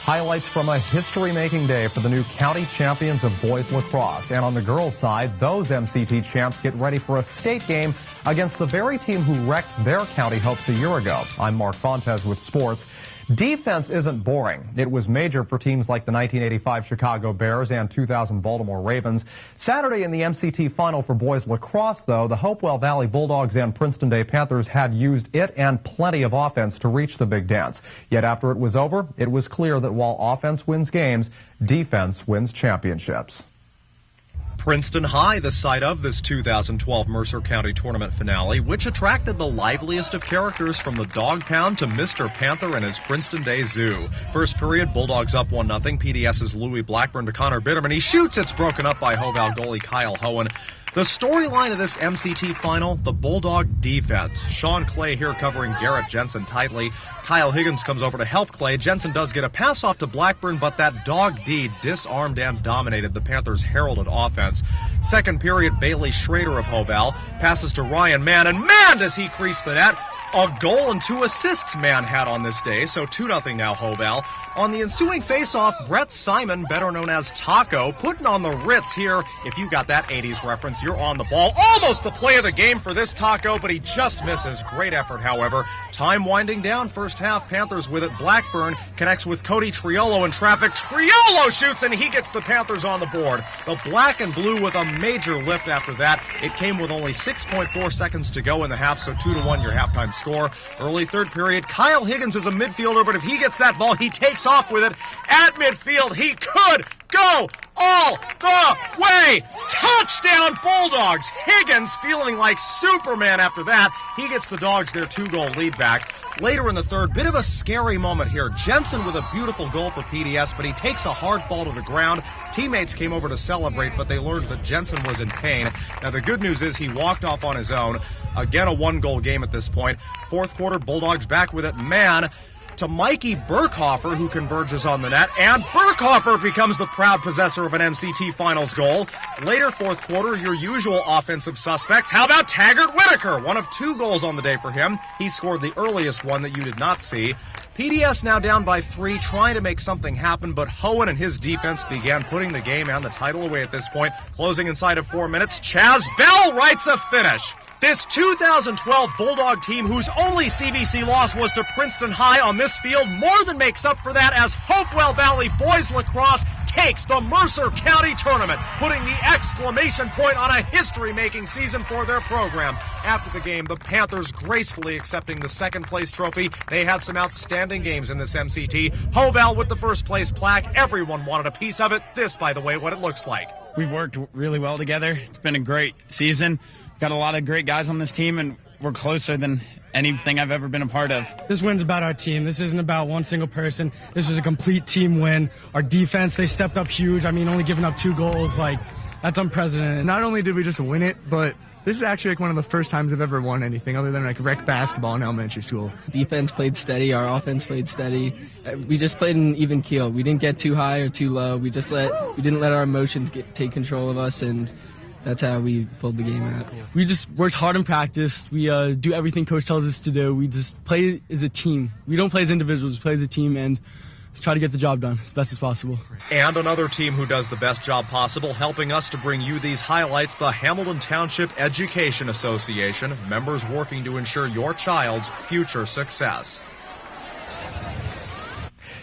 Highlights from a history-making day for the new county champions of boys lacrosse. And on the girls' side, those MCT champs get ready for a state game against the very team who wrecked their county hopes a year ago. I'm Mark Fontes with sports. Defense isn't boring. It was major for teams like the 1985 Chicago Bears and 2000 Baltimore Ravens. Saturday in the MCT final for boys lacrosse, though, the Hopewell Valley Bulldogs and Princeton Day Panthers had used it and plenty of offense to reach the big dance. Yet after it was over, it was clear that while offense wins games, defense wins championships. Princeton High, the site of this 2012 Mercer County Tournament finale, which attracted the liveliest of characters from the Dog Pound to Mr. Panther and his Princeton Day Zoo. First period, Bulldogs up 1-0. PDS's Louis Blackburn to Connor Bitterman. He shoots. It's broken up by Hopewell goalie Kyle Hohen. The storyline of this MCT final, the Bulldog defense. Sean Clay here covering Garrett Jensen tightly. Kyle Higgins comes over to help Clay. Jensen does get a pass off to Blackburn, but that Dog D disarmed and dominated the Panthers' heralded offense. Second period, Bailey Schrader of Hopewell passes to Ryan Mann, and man, does he crease the net. A goal and 2 assists Mann had on this day, so 2-0 now Hopewell. On the ensuing face-off, Brett Simon, better known as Taco, putting on the Ritz here. If you got that 80s reference, you're on the ball. Almost the play of the game for this Taco, but he just misses. Great effort, however. Time winding down, first half, Panthers with it. Blackburn connects with Cody Triolo in traffic. Triolo shoots, and he gets the Panthers on the board. The black and blue with a major lift after that. It came with only 6.4 seconds to go in the half, so 2-1 your halftime score. Early third period, Kyle Higgins is a midfielder, but if he gets that ball, he takes off with it at midfield. He could go all the way. Touchdown Bulldogs. Higgins feeling like Superman after that. He gets the Dogs their 2-goal lead back. Later in the third, bit of a scary moment here. Jensen with a beautiful goal for PDS, but he takes a hard fall to the ground. Teammates came over to celebrate, but they learned that Jensen was in pain. Now the good news is he walked off on his own. Again, a 1-goal game at this point. Fourth quarter, Bulldogs back with it. Man to Mikey Burkhofer, who converges on the net, and Burkhofer becomes the proud possessor of an MCT Finals goal. Later fourth quarter, your usual offensive suspects. How about Taggart Whitaker? 1 of 2 goals on the day for him. He scored the earliest one that you did not see. PDS now down by 3, trying to make something happen, but Hohen and his defense began putting the game and the title away at this point. Closing inside of 4 minutes, Chaz Bell writes a finish. This 2012 Bulldog team, whose only CBC loss was to Princeton High on this field, more than makes up for that as Hopewell Valley boys lacrosse takes the Mercer County Tournament, putting the exclamation point on a history-making season for their program. After the game, the Panthers gracefully accepting the second-place trophy. They had some outstanding games in this MCT. Hopewell with the first-place plaque. Everyone wanted a piece of it. This, by the way, what it looks like. We've worked really well together. It's been a great season. Got a lot of great guys on this team, and we're closer than anything I've ever been a part of. This win's about our team. This isn't about one single person. This was a complete team win. Our defense, they stepped up huge. I mean, only giving up 2 goals, that's unprecedented. Not only did we just win it, but this is actually one of the first times I've ever won anything other than rec basketball in elementary school. Defense played steady. Our offense played steady. We just played an even keel. We didn't get too high or too low. We didn't let our emotions take control of us, and that's how we pulled the game out. We just worked hard in practice. We do everything Coach tells us to do. We just play as a team. We don't play as individuals. We play as a team and try to get the job done as best as possible. And another team who does the best job possible, helping us to bring you these highlights, the Hamilton Township Education Association, members working to ensure your child's future success.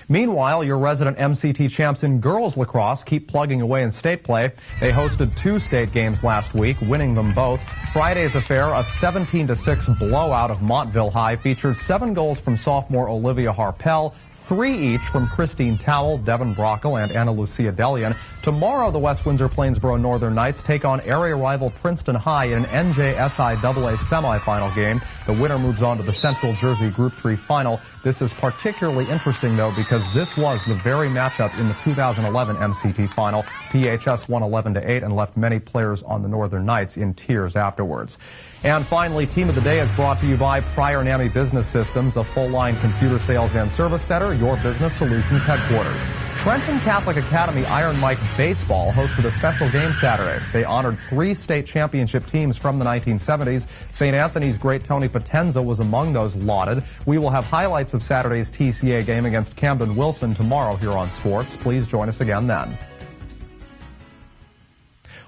Meanwhile, your resident MCT champs in girls lacrosse keep plugging away in state play. They hosted 2 state games last week, winning them both. Friday's affair, a 17-6 blowout of Montville High, featured 7 goals from sophomore Olivia Harpel, 3 each from Christine Towell, Devin Brockle, and Anna Lucia Delian. Tomorrow, the West Windsor Plainsboro Northern Knights take on area rival Princeton High in an NJSIAA semifinal game. The winner moves on to the Central Jersey Group 3 final. This is particularly interesting, though, because this was the very matchup in the 2011 MCT final. PHS won 11-8 and left many players on the Northern Knights in tears afterwards. And finally, Team of the Day is brought to you by Prior NAMI Business Systems, a full-line computer sales and service center, your business solutions headquarters. Trenton Catholic Academy Iron Mike Baseball hosted a special game Saturday. They honored 3 state championship teams from the 1970s. St. Anthony's great Tony Potenza was among those lauded. We will have highlights of Saturday's TCA game against Camden Wilson tomorrow here on Sports. Please join us again then.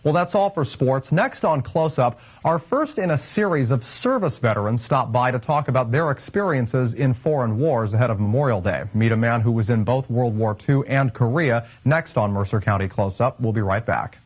Well, that's all for sports. Next on Close Up, our first in a series of service veterans stop by to talk about their experiences in foreign wars ahead of Memorial Day. Meet a man who was in both World War II and Korea next on Mercer County Close Up. We'll be right back.